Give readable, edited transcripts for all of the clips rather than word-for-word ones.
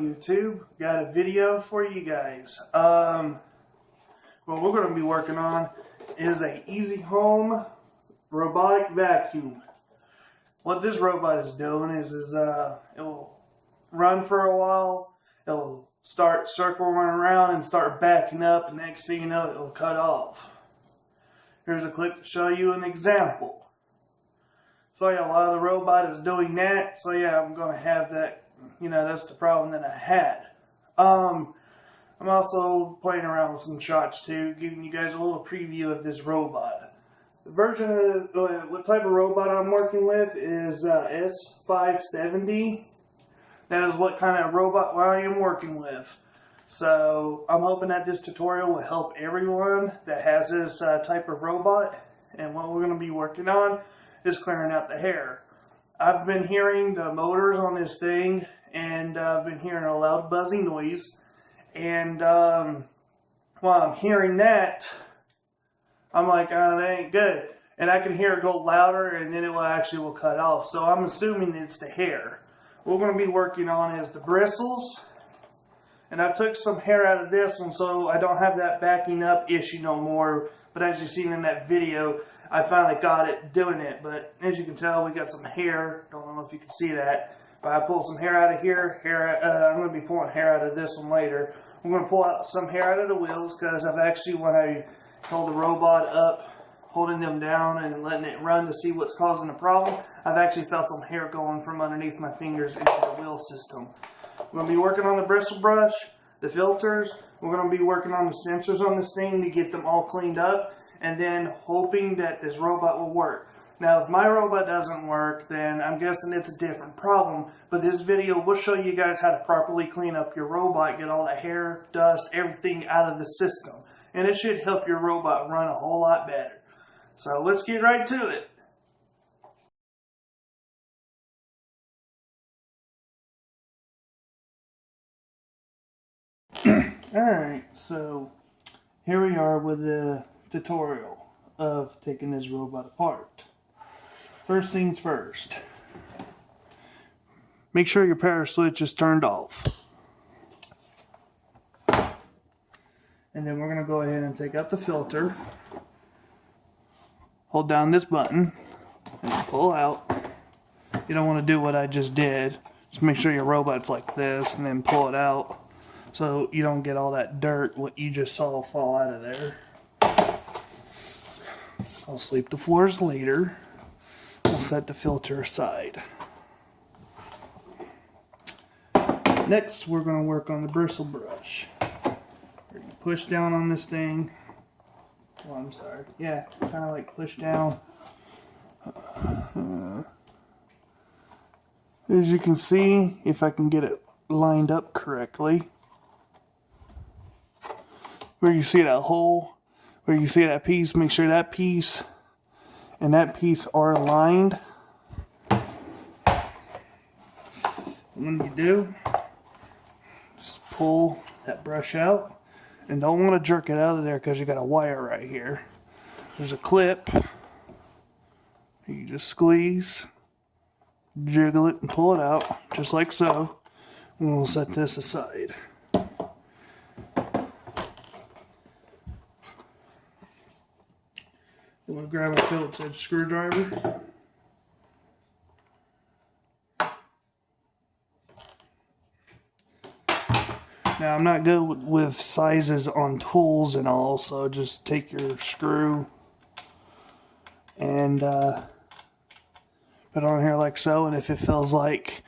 YouTube, got a video for you guys. What we're going to be working on is a easy home robotic vacuum. What this robot is doing is it'll run for a while, it'll start circling around and start backing up, and next thing you know it'll cut off. Here's a clip to show you an example. So yeah, while the robot is doing that, so yeah, I'm going to have that, that's the problem that I had. I'm also playing around with some shots too, giving you guys a little preview of this robot. The version of, what type of robot I'm working with is S570. That is what kind of robot I am working with. So I'm hoping that this tutorial will help everyone that has this type of robot. And what we're going to be working on is clearing out the hair. I've been hearing the motors on this thing, and I've been hearing a loud buzzing noise. And while I'm hearing that, I'm like, oh, that ain't good. And I can hear it go louder, and then it will cut off. So I'm assuming it's the hair. What we're going to be working on is the bristles. And I took some hair out of this one so I don't have that backing up issue no more. But as you've seen in that video, I finally got it doing it. But as you can tell, we got some hair. Don't know if you can see that. But I pulled some hair out of here. I'm going to be pulling hair out of this one later. I'm going to pull out some hair out of the wheels because I've actually, when I hold the robot up, holding them down and letting it run to see what's causing the problem, I've actually felt some hair going from underneath my fingers into the wheel system. We're going to be working on the bristle brush, the filters. We're going to be working on the sensors on this thing to get them all cleaned up, and then hoping that this robot will work. Now, if my robot doesn't work, then I'm guessing it's a different problem. But this video will show you guys how to properly clean up your robot, get all the hair, dust, everything out of the system. And it should help your robot run a whole lot better. So let's get right to it. Alright, so here we are with the tutorial of taking this robot apart. First things first, make sure your power switch is turned off. And then we're going to go ahead and take out the filter. Hold down this button and pull out. You don't want to do what I just did. Just make sure your robot's like this and then pull it out so you don't get all that dirt, what you just saw fall out of there. I'll sweep the floors later. We'll set the filter aside. Next, we're going to work on the bristle brush. You're going to push down on this thing. Oh, I'm sorry. Yeah, kind of like push down. As you can see, if I can get it lined up correctly, where you see that hole, where you see that piece, make sure that piece and that piece are aligned. When you do, just pull that brush out, and don't want to jerk it out of there because you got a wire right here. There's a clip. You just squeeze, jiggle it, and pull it out, just like so. And we'll set this aside. We'll grab a Phillips head screwdriver. Now, I'm not good with sizes on tools and all, so just take your screw and put it on here like so, and if it feels like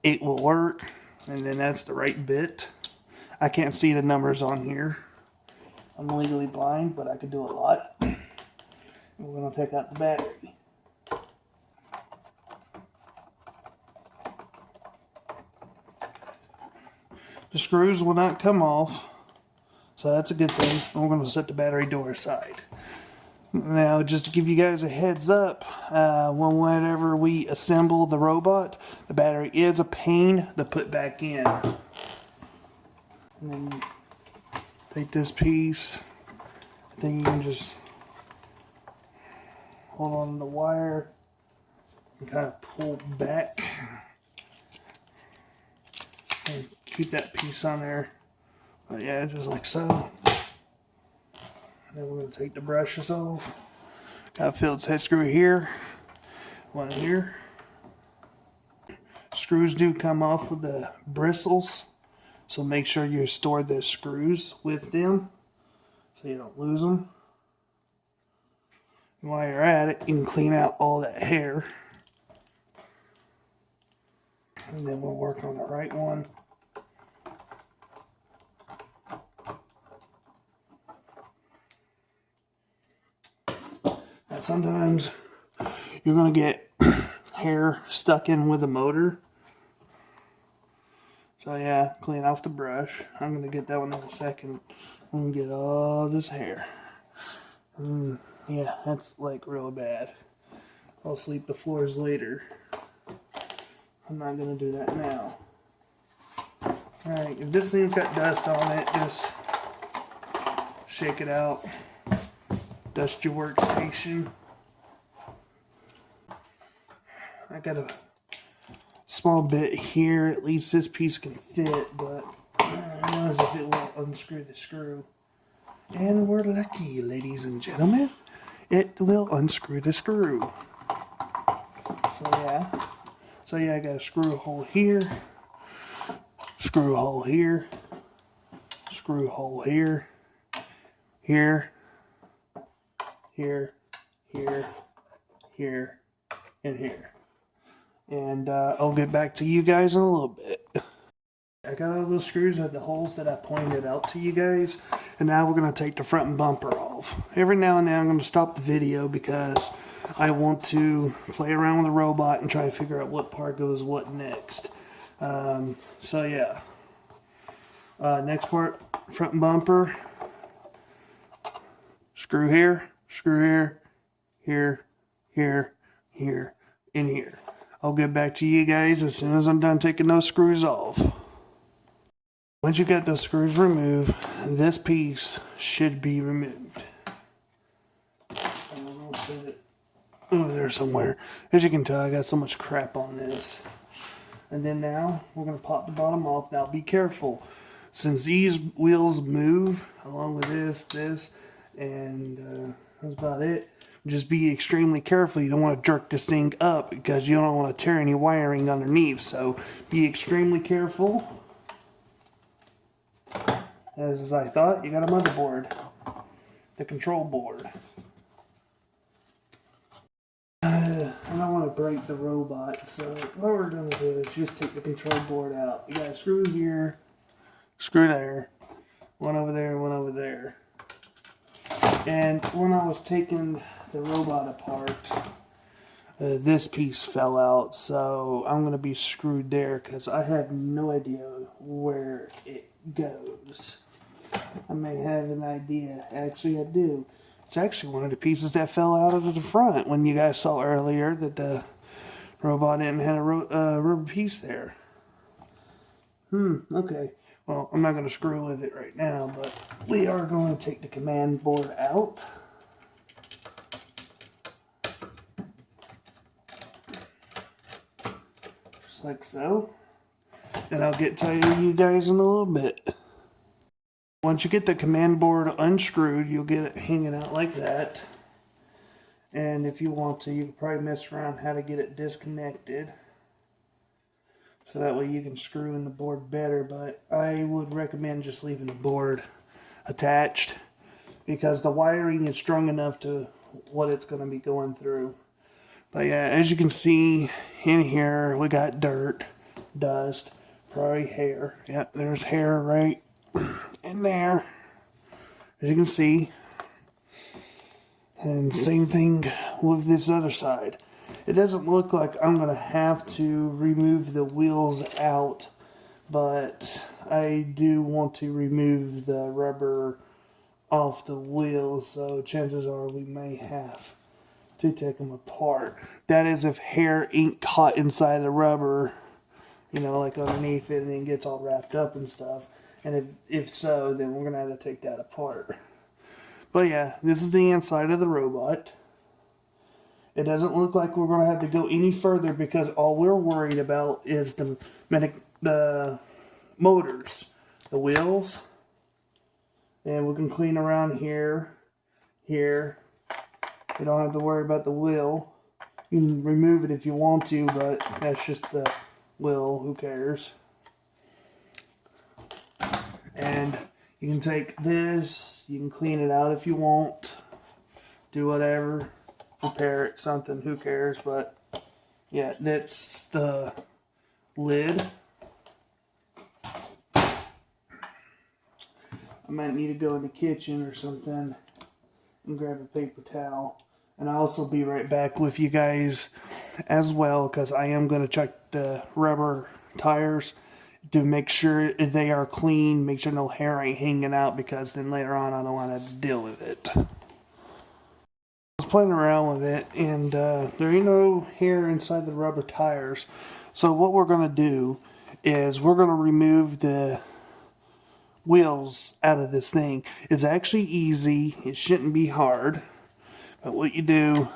it will work, and then that's the right bit. I can't see the numbers on here. I'm legally blind, but I could do a lot. We're going to take out the battery. The screws will not come off, so that's a good thing. We're going to set the battery door aside. Now, just to give you guys a heads up, whenever we assemble the robot, the battery is a pain to put back in. And then take this piece. I think you can just hold on to the wire and kind of pull back and keep that piece on there. But yeah, just like so. Then we're going to take the brushes off. Got a Phillips head screw here, one here. Screws do come off with the bristles, so make sure you store the screws with them so you don't lose them. And while you're at it, you can clean out all that hair. And then we'll work on the right one. Now sometimes you're going to get hair stuck in with the motor. So yeah, clean off the brush. I'm going to get that one in a second. I'm going to get all this hair. Yeah, that's like real bad. I'll sweep the floors later. I'm not going to do that now. Alright, if this thing's got dust on it, just shake it out. Dust your workstation. I got a small bit here, at least this piece can fit, but I don't know if it will unscrew the screw. And we're lucky, ladies and gentlemen. It will unscrew the screw. So yeah, I got a screw hole here, screw hole here, screw hole here, here, here, here, here, and here. And I'll get back to you guys in a little bit. I got all those screws at the holes that I pointed out to you guys, and now we're going to take the front bumper off. Every now and then I'm going to stop the video because I want to play around with the robot and try to figure out what part goes what next. So yeah. Next part, front bumper. Screw here, here, here, here, and here. I'll get back to you guys as soon as I'm done taking those screws off. Once you get those screws removed, this piece should be removed. I'm going to set it over there somewhere. As you can tell, I got so much crap on this. And then now, we're going to pop the bottom off. Now be careful. Since these wheels move, along with this, and that's about it. Just be extremely careful. You don't want to jerk this thing up because you don't want to tear any wiring underneath. So be extremely careful. As I thought, you got a motherboard, the control board. I don't want to break the robot, so what we're going to do is just take the control board out. You got a screw here, screw there, one over there, one over there. And when I was taking the robot apart, this piece fell out, so I'm going to be screwed there because I have no idea where it goes. I may have an idea. Actually, I do. It's actually one of the pieces that fell out of the front when you guys saw earlier that the robot didn't have a rubber piece there. Okay. Well, I'm not going to screw with it right now, but we are going to take the command board out. Just like so. And I'll get to you guys in a little bit. Once you get the command board unscrewed, you'll get it hanging out like that. And if you want to, you can probably mess around how to get it disconnected. So that way you can screw in the board better, but I would recommend just leaving the board attached because the wiring is strong enough to what it's going to be going through. But yeah, as you can see in here, we got dirt, dust, probably hair. Yep, there's hair right in there, as you can see. And same thing with this other side. It doesn't look like I'm going to have to remove the wheels out, but I do want to remove the rubber off the wheels, so chances are we may have to take them apart. That is if hair ain't caught inside the rubber, you know, like underneath it, and then gets all wrapped up and stuff. And if so, then we're going to have to take that apart. But yeah, this is the inside of the robot. It doesn't look like we're going to have to go any further because all we're worried about is the motors, the wheels, and we can clean around here. You don't have to worry about the wheel. You can remove it if you want to, but that's just the wheel. Who cares? And you can take this, you can clean it out if you want, do whatever, repair it, something, who cares, but yeah, that's the lid. I might need to go in the kitchen or something and grab a paper towel, and I'll also be right back with you guys as well, because I am going to check the rubber tires to make sure they are clean, make sure no hair ain't hanging out, because then later on I don't want to have to deal with it. I was playing around with it, and there ain't no hair inside the rubber tires. So what we're going to do is we're going to remove the wheels out of this thing. It's actually easy. It shouldn't be hard. But what you do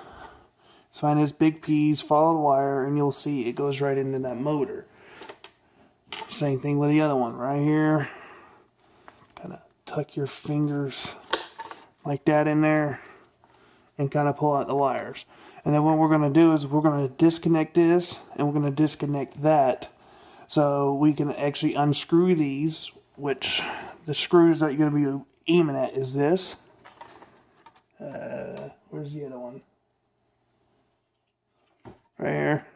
is find this big piece, follow the wire, and you'll see it goes right into that motor. Same thing with the other one right here. Kind of tuck your fingers like that in there and kind of pull out the wires. And then what we're going to do is we're going to disconnect this and we're going to disconnect that, so we can actually unscrew these, which the screws that you're going to be aiming at is this. Where's the other one? Right here.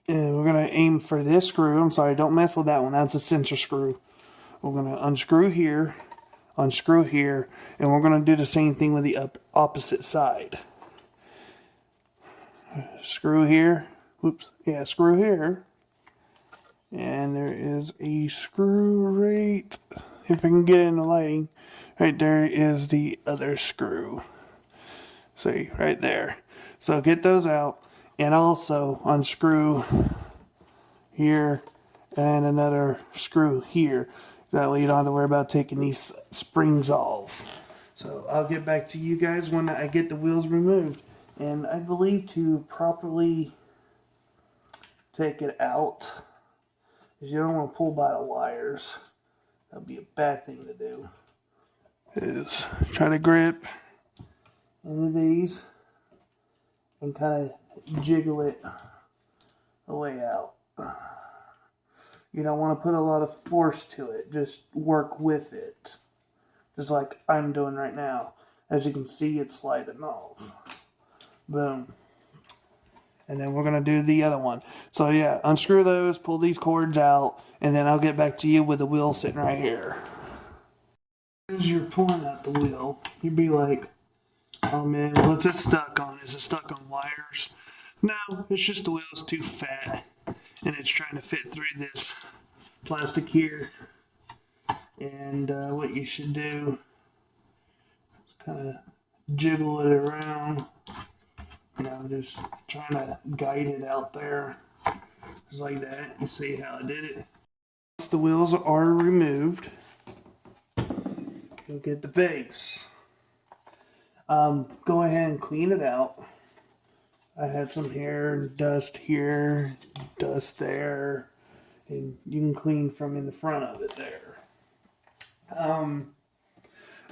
And we're going to aim for this screw. I'm sorry, don't mess with that one. That's a sensor screw. We're going to unscrew here, unscrew here, and we're going to do the same thing with the opposite side. Screw here. Oops. Yeah, screw here. And there is a screw right, if I can get it in the lighting, right there is the other screw. See, right there. So get those out. And also unscrew here and another screw here. That way you don't have to worry about taking these springs off. So I'll get back to you guys when I get the wheels removed. And I believe to properly take it out, because you don't want to pull by the wires. That would be a bad thing to do. Is try to grip into these and kind of jiggle it the way out. You don't want to put a lot of force to it. Just work with it. Just like I'm doing right now. As you can see, it's sliding off. Boom. And then we're going to do the other one. So yeah, unscrew those, pull these cords out, and then I'll get back to you with the wheel sitting right here. As you're pulling out the wheel, you'd be like, oh man, what's it stuck on? Is it stuck on wires? No, it's just the wheel's too fat and it's trying to fit through this plastic here. And what you should do is kind of jiggle it around. You know, just trying to guide it out there. Just like that. You see how I did it? Once the wheels are removed, you'll get the base. Go ahead and clean it out. I had some hair, dust here, dust there, and you can clean from in the front of it there.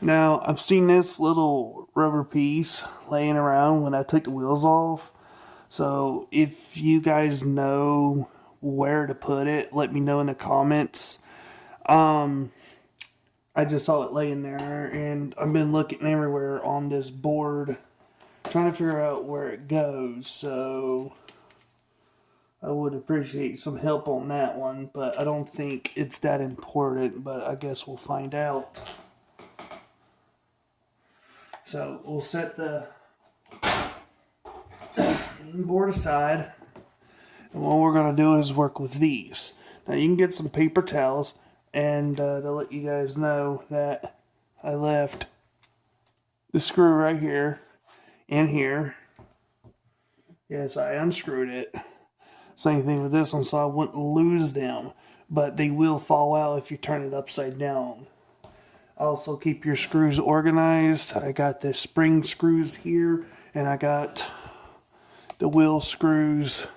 Now, I've seen this little rubber piece laying around when I took the wheels off. So, if you guys know where to put it, let me know in the comments. I just saw it laying there, and I've been looking everywhere on this board, trying to figure out where it goes. So, I would appreciate some help on that one, but I don't think it's that important, but I guess we'll find out. So we'll set the board aside, and what we're going to do is work with these. Now you can get some paper towels, and to let you guys know that I left the screw right here and here. Yes, I unscrewed it. Same thing with this one, so I wouldn't lose them, but they will fall out if you turn it upside down. Also, keep your screws organized. I got the spring screws here, and I got the wheel screws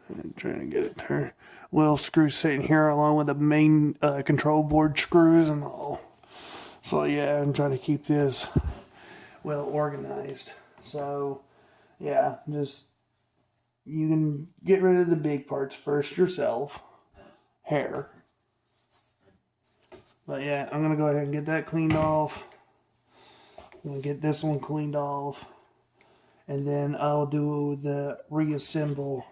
I'm trying to get it turned. Little screws sitting here along with the main control board screws and all. So yeah, I'm trying to keep this well organized. So yeah, just you can get rid of the big parts first yourself. Hair. But yeah, I'm going to go ahead and get that cleaned off. I'm going to get this one cleaned off. And then I'll do the reassemble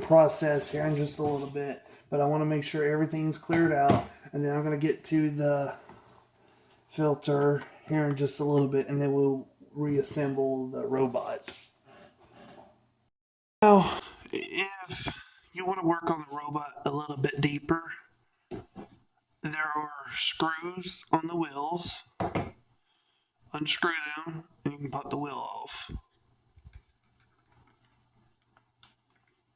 process here in just a little bit. But I want to make sure everything's cleared out. And then I'm going to get to the filter here in just a little bit. And then we'll reassemble the robot. Now, if you want to work on the robot a little bit deeper, there are screws on the wheels. Unscrew them and you can pop the wheel off.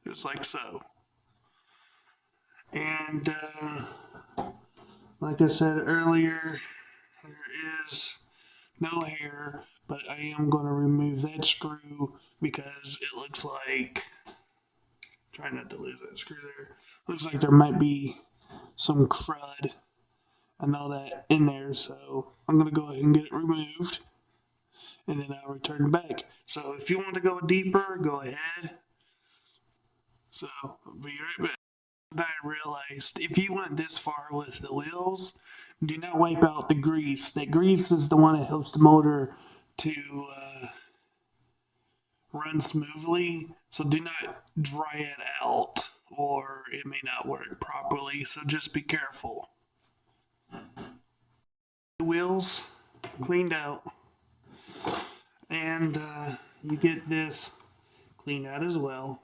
Just like so. And like I said earlier, there is no hair, but I am going to remove that screw because it looks like, try not to lose that screw there, looks like there might be some crud and all that in there, so I'm going to go ahead and get it removed and then I'll return back. So if you want to go deeper, go ahead. So I'll be right back. I realized if you went this far with the wheels, do not wipe out the grease. That grease is the one that helps the motor to run smoothly, so do not dry it out or it may not work properly, so just be careful. The wheels cleaned out, and you get this cleaned out as well.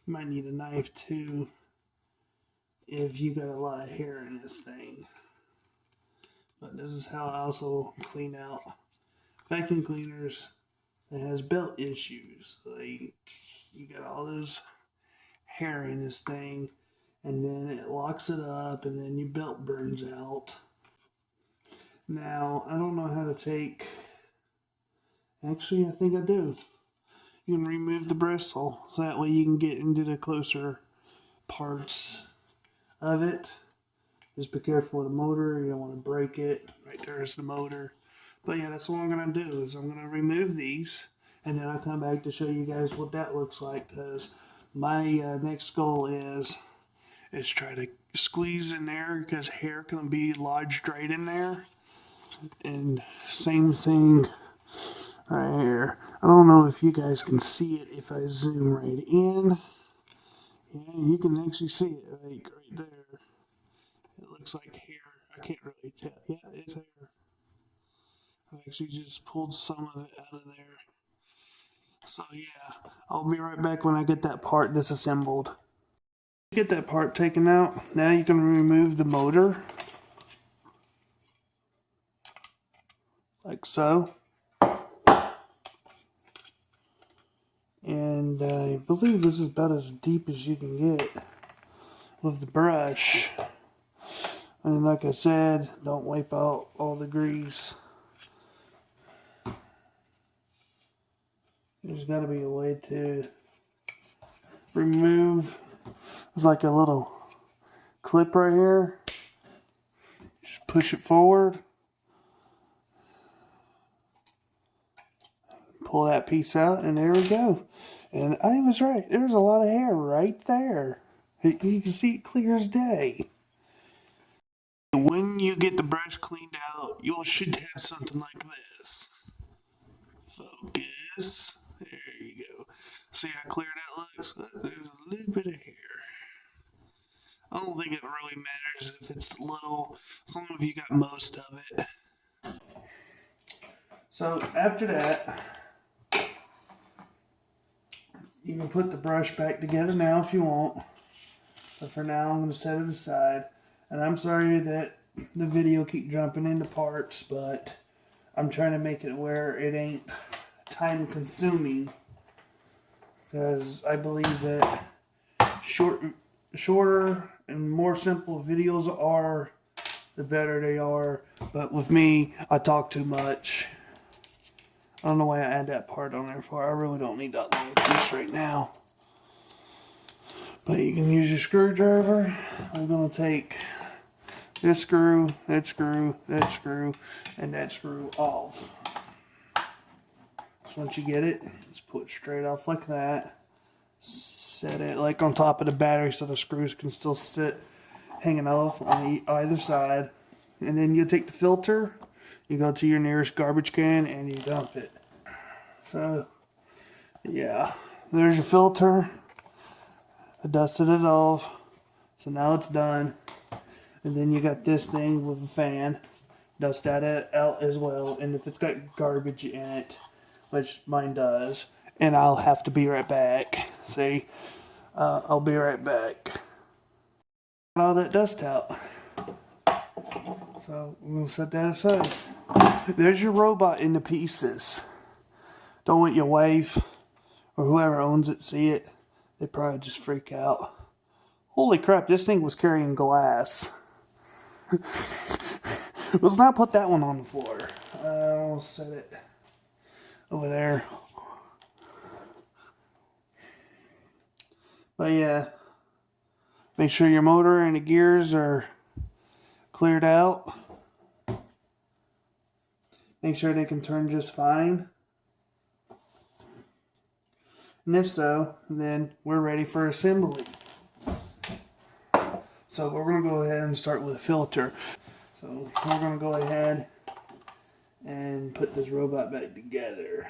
You might need a knife too if you got a lot of hair in this thing. But this is how I also clean out vacuum cleaners that has belt issues. Like, you got all this hair in this thing, and then it locks it up, and then your belt burns out. Now, I don't know how to take, actually I think I do. You can remove the bristle, so that way you can get into the closer parts of it. Just be careful with the motor, you don't want to break it. Right there's the motor. But yeah, that's what I'm going to do, is I'm going to remove these, and then I'll come back to show you guys what that looks like, because my next goal is try to squeeze in there, because hair can be lodged right in there. And same thing right here. I don't know if you guys can see it if I zoom right in. Yeah, you can actually see it like right there. It looks like hair. I can't really tell. Yeah, it's hair. I actually just pulled some of it out of there. So yeah, I'll be right back when I get that part disassembled. Get that part taken out. Now you can remove the motor. Like so. And I believe this is about as deep as you can get with the brush. And like I said, don't wipe out all the grease. There's got to be a way to remove. There's like a little clip right here. Just push it forward. Pull that piece out, and there we go. And I was right. There's a lot of hair right there. You can see it clear as day. When you get the brush cleaned out, you should have something like this. Focus. There you go. See how clear that looks? There's a little bit of hair. I don't think it really matters if it's little, as long as you got most of it. So after that, you can put the brush back together now if you want. But for now, I'm going to set it aside. And I'm sorry that the video keep jumping into parts, but I'm trying to make it where it ain't time consuming. Because I believe that shorter and more simple videos are, the better they are. But with me, I talk too much. I don't know why I add that part on there for. I really don't need that long piece right now. But you can use your screwdriver. I'm going to take this screw, that screw, that screw, and that screw off. So once you get it, just pull it straight off like that. Set it like on top of the battery so the screws can still sit hanging off on either side. And then you take the filter, you go to your nearest garbage can and you dump it. So yeah, there's your filter. I dusted it off. So now it's done. And then you got this thing with a fan. Dust that out as well. And if it's got garbage in it, which mine does, and I'll have to be right back. See, I'll be right back. Got all that dust out. So we'll set that aside. There's your robot in the pieces. Don't want your wife or whoever owns it see it. They probably just freak out. Holy crap, this thing was carrying glass. Let's not put that one on the floor. We'll set it over there. But yeah, make sure your motor and the gears are cleared out. Make sure they can turn just fine. And if so, then we're ready for assembly. So we're going to go ahead and start with a filter. So we're going to go ahead and put this robot back together.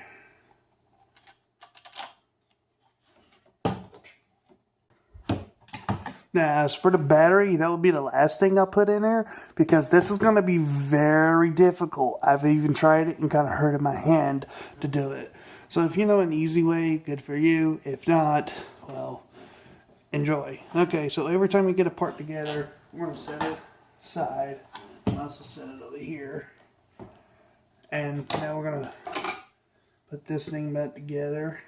Now, as for the battery, that would be the last thing I put in there because this is going to be very difficult. I've even tried it and kind of hurted my hand to do it. So if you know an easy way, good for you. If not, well, enjoy. Okay, so every time we get a part together, we're going to set it aside. And also set it over here. And now we're going to put this thing back together.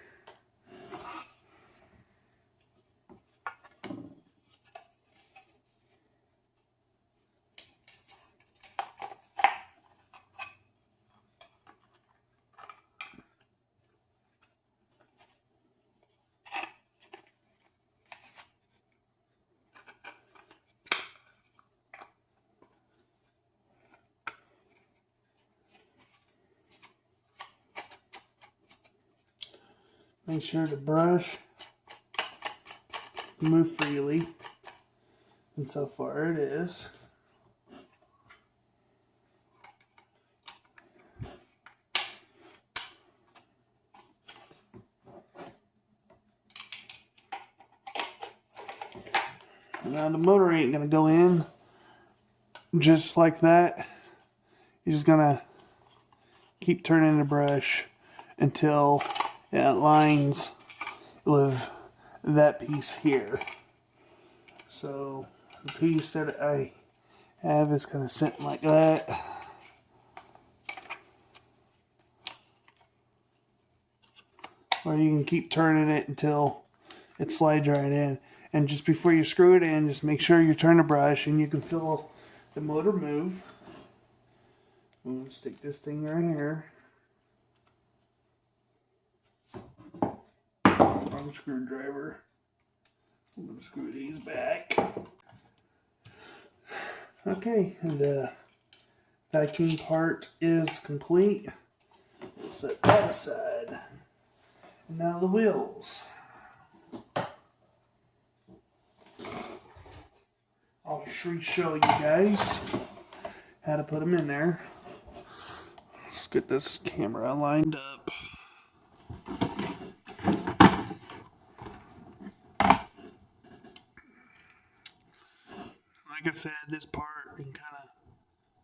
Make sure to brush, move freely, and so far it is. Now the motor ain't going to go in just like that. You're just going to keep turning the brush until it aligns with that piece here. So the piece that I have is kind of sitting like that. Or you can keep turning it until it slides right in. And just before you screw it in, just make sure you turn the brush and you can feel the motor move. I'm going to stick this thing right here. Wrong screwdriver. I'm going to screw these back. Okay, the vacuum part is complete. Let's set that aside. And now the wheels. I'll show you guys how to put them in there. Let's get this camera lined up. Like I said, this part can kind of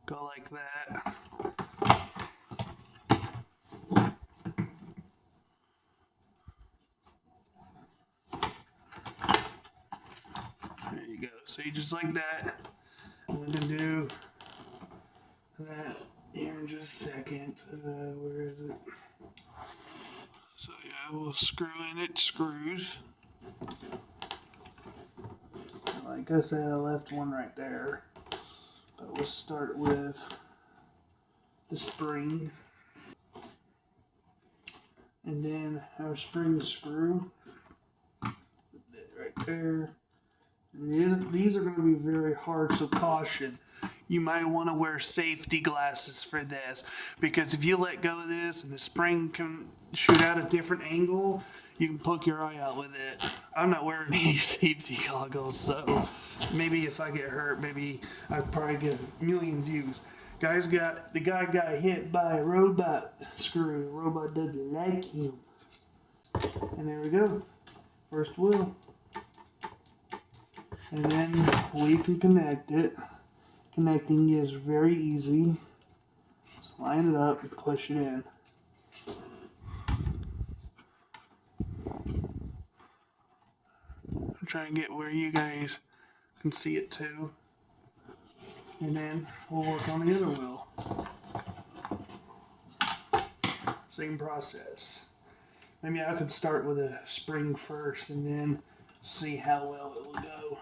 go like that. There you go. So you just like that. I'm going to do that here in just a second. Where is it? So yeah, we'll screw in its screws. Like I said, I left one right there. But we'll start with the spring. And then our spring screw. Put that right there. And these are going to be very hard, so caution. You might want to wear safety glasses for this, because if you let go of this and the spring can shoot out a different angle, you can poke your eye out with it. I'm not wearing any safety goggles, so maybe if I get hurt, maybe I'd probably get a million views. The guy got hit by a robot screw. The robot doesn't like him. And there we go. First wheel. And then we can connect it. Connecting is very easy. Just line it up and push it in. I'm trying to get where you guys can see it too. And then we'll work on the other wheel. Same process. Maybe I could start with a spring first and then see how well it will go.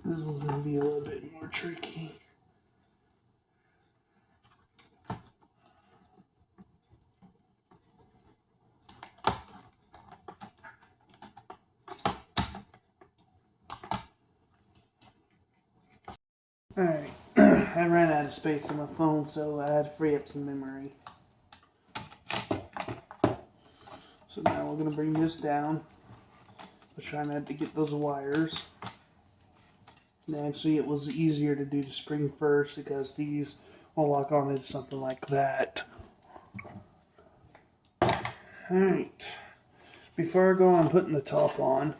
This is going to be a little bit more tricky. Alright, I ran out of space on my phone, so I had to free up some memory. So now we're going to bring this down. We're trying not to get those wires. And actually, it was easier to do the spring first because these will lock on into something like that. Alright, before I go on putting the top on,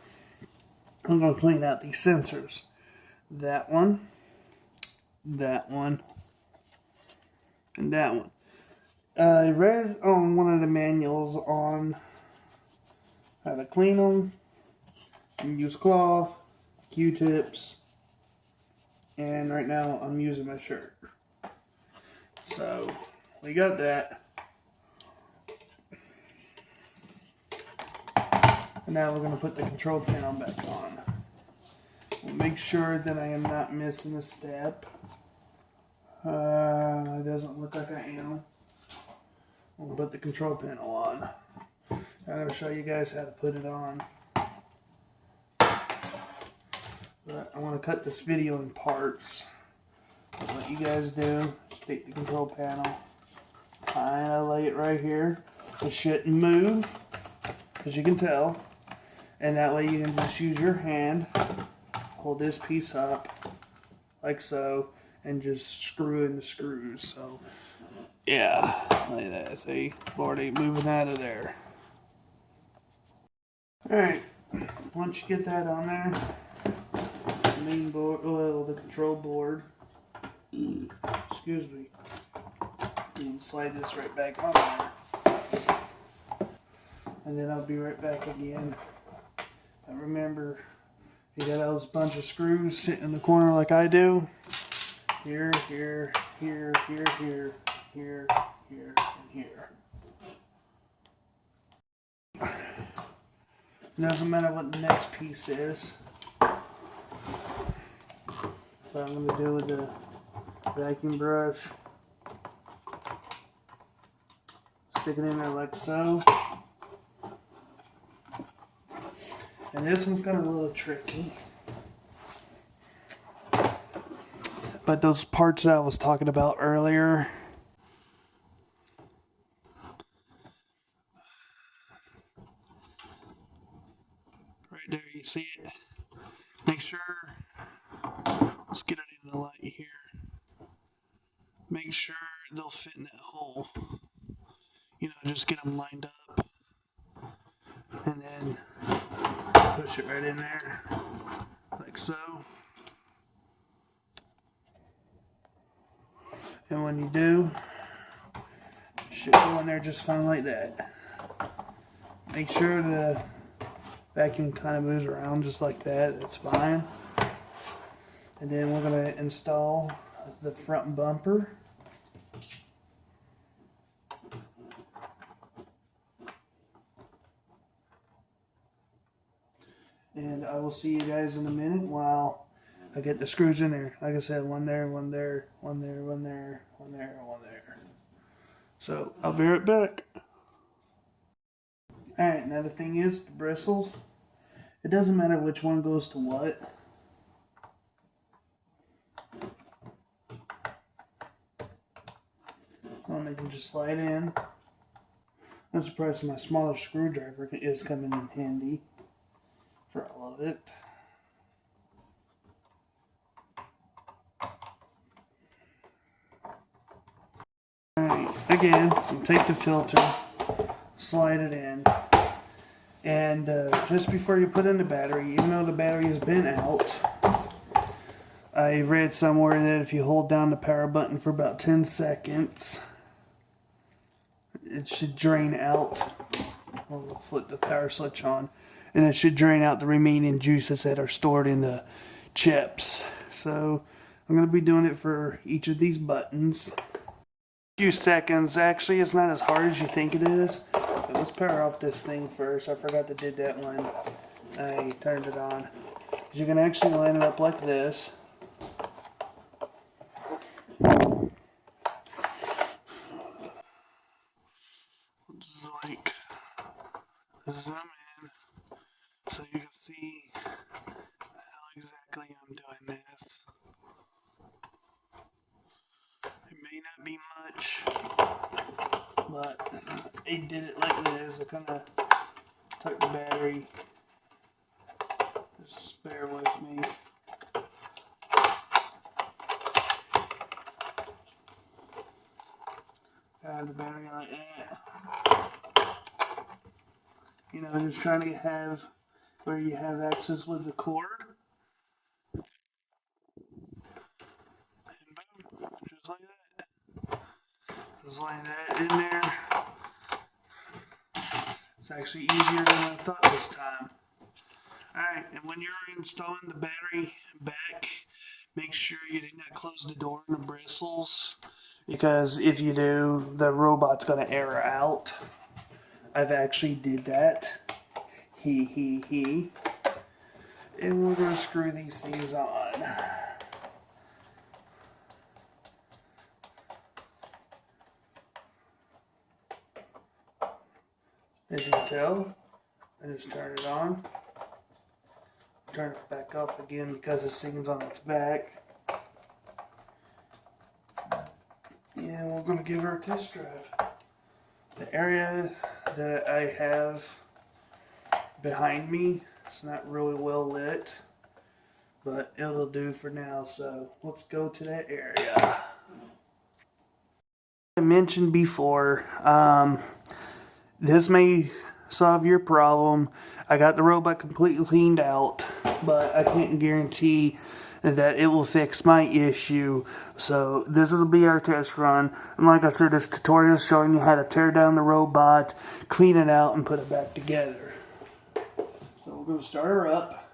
I'm going to clean out these sensors. That one, and that one. I read on one of the manuals on how to clean them. You use cloth, Q-tips, and right now I'm using my shirt. So we got that. And now we're going to put the control panel back on. We'll make sure that I am not missing a step. It doesn't look like I am. We'll put the control panel on. I'm going to show you guys how to put it on. But I want to cut this video in parts. That's what you guys do. Just take the control panel, kind of lay it right here. It shouldn't move, as you can tell. And that way you can just use your hand, hold this piece up, like so, and just screw in the screws. So, yeah, like that. See, board ain't moving out of there. Alright, once you get that on there, the main board, well, the control board, excuse me, you can slide this right back on there. And then I'll be right back again. And remember, if you got those bunch of screws sitting in the corner like I do, here, here, here, here, here, here, here, and here. Doesn't matter what the next piece is. What I'm going to do with the vacuum brush, stick it in there like so. And this one's got a little tricky. But those parts that I was talking about earlier, right there, you see it? Make sure, let's get it in the light here. Make sure they'll fit in that hole. You know, just get them lined up. And then push it right in there, like so. And when you do, it should go in there just fine like that. Make sure the vacuum kind of moves around just like that. That's fine. And then we're going to install the front bumper. And I will see you guys in a minute while I get the screws in there. Like I said, one there, one there, one there, one there, one there, one there. So I'll be right back. Alright, now the thing is, the bristles, it doesn't matter which one goes to what. So they can just slide in. I'm surprised my smaller screwdriver is coming in handy for all of it. Alright, again, you take the filter, slide it in, and just before you put in the battery, even though the battery has been out, I read somewhere that if you hold down the power button for about 10 seconds, it should drain out. We'll flip the power switch on, and it should drain out the remaining juices that are stored in the chips. So I'm going to be doing it for each of these buttons. A few seconds. Actually, it's not as hard as you think it is. But let's power off this thing first. I forgot to do that one. I turned it on. You can actually line it up like this. It's like zoom in so you can see how exactly I'm doing this. It may not be much, but I did it like this. I kind of took the battery. Just bear with me. Have the battery like that. You know, just trying to have where you have access with the cord. And boom, just like that. Just like that in there. It's actually easier than I thought this time. Alright, and when you're installing the battery back, make sure you do not close the door on the bristles, because if you do, the robot's going to error out. I've actually did that. He. And we're going to screw these things on. As you can tell, I just turn it on. Turn it back off again because this thing's on its back. And we're going to give her a test drive. The area that I have behind me, it's not really well lit, but it'll do for now. So let's go to that area. I mentioned before, this may solve your problem. I got the robot completely cleaned out, but I can't guarantee that it will fix my issue. So this will be our test run. And like I said, this tutorial is showing you how to tear down the robot, clean it out, and put it back together. So we're going to start her up.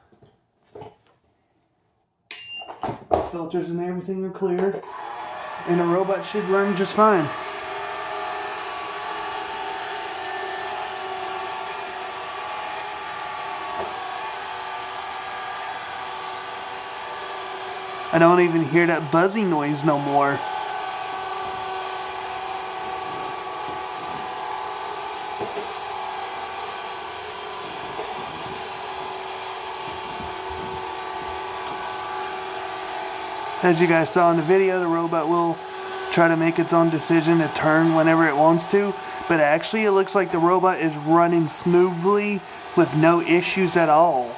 The filters and everything are clear, and the robot should run just fine. I don't even hear that buzzing noise no more. As you guys saw in the video, the robot will try to make its own decision to turn whenever it wants to, but actually it looks like the robot is running smoothly with no issues at all.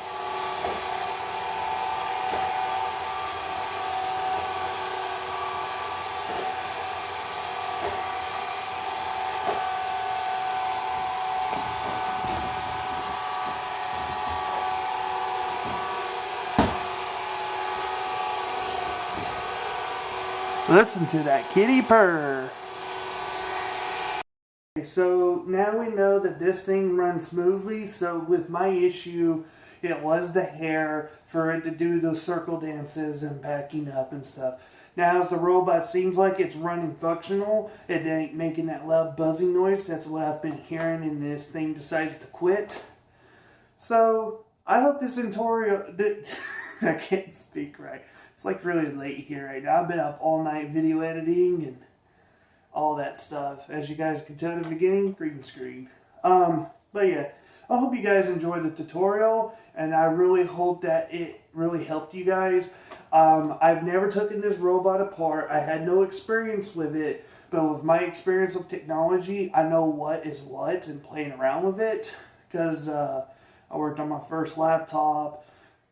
Listen to that kitty purr. So now we know that this thing runs smoothly. So with my issue, it was the hair for it to do those circle dances and backing up and stuff. Now as the robot seems like it's running functional, it ain't making that loud buzzing noise. That's what I've been hearing, and this thing decides to quit. So I hope this tutorial, I can't speak right. It's like really late here right now. I've been up all night video editing and all that stuff. As you guys can tell in the beginning, green screen. But yeah, I hope you guys enjoyed the tutorial, and I really hope that it really helped you guys. I've never taken this robot apart. I had no experience with it, but with my experience with technology, I know what is what and playing around with it, because I worked on my first laptop,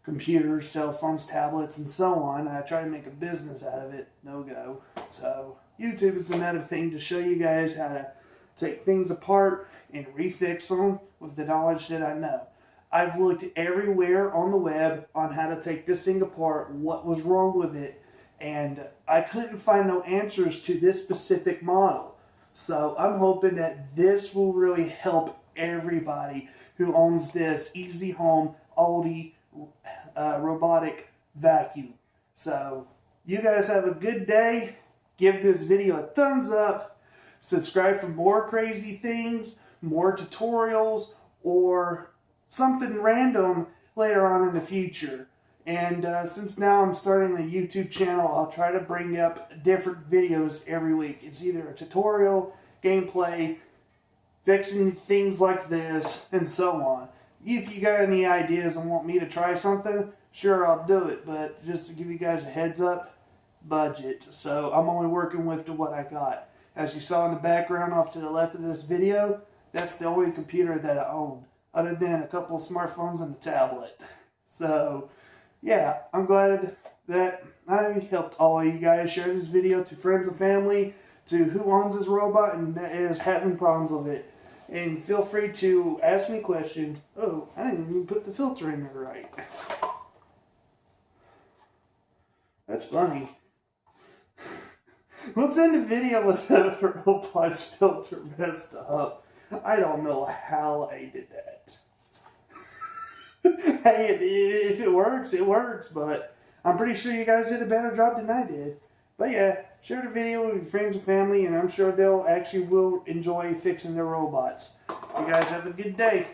computers, cell phones, tablets, and so on. I try to make a business out of it. No go. So YouTube is another thing to show you guys how to take things apart and refix them with the knowledge that I know. I've looked everywhere on the web on how to take this thing apart, what was wrong with it, and I couldn't find no answers to this specific model. So I'm hoping that this will really help everybody who owns this Easy Home Aldi robotic vacuum. So you guys have a good day. Give this video a thumbs up. Subscribe for more crazy things, more tutorials, or something random later on in the future. And since now I'm starting the YouTube channel, I'll try to bring up different videos every week. It's either a tutorial, gameplay, fixing things like this, and so on. If you got any ideas and want me to try something, sure, I'll do it. But just to give you guys a heads up, budget. So I'm only working with what I got. As you saw in the background off to the left of this video, that's the only computer that I own, other than a couple of smartphones and a tablet. So yeah, I'm glad that I helped all of you guys. Share this video to friends and family, to who owns this robot and that is having problems with it. And feel free to ask me questions. Oh, I didn't even put the filter in there right. That's funny. What's in the video with the robot's filter messed up? I don't know how I did that. Hey, if it works, it works, but I'm pretty sure you guys did a better job than I did. But yeah, share the video with your friends and family, and I'm sure they'll actually will enjoy fixing their robots. You guys have a good day.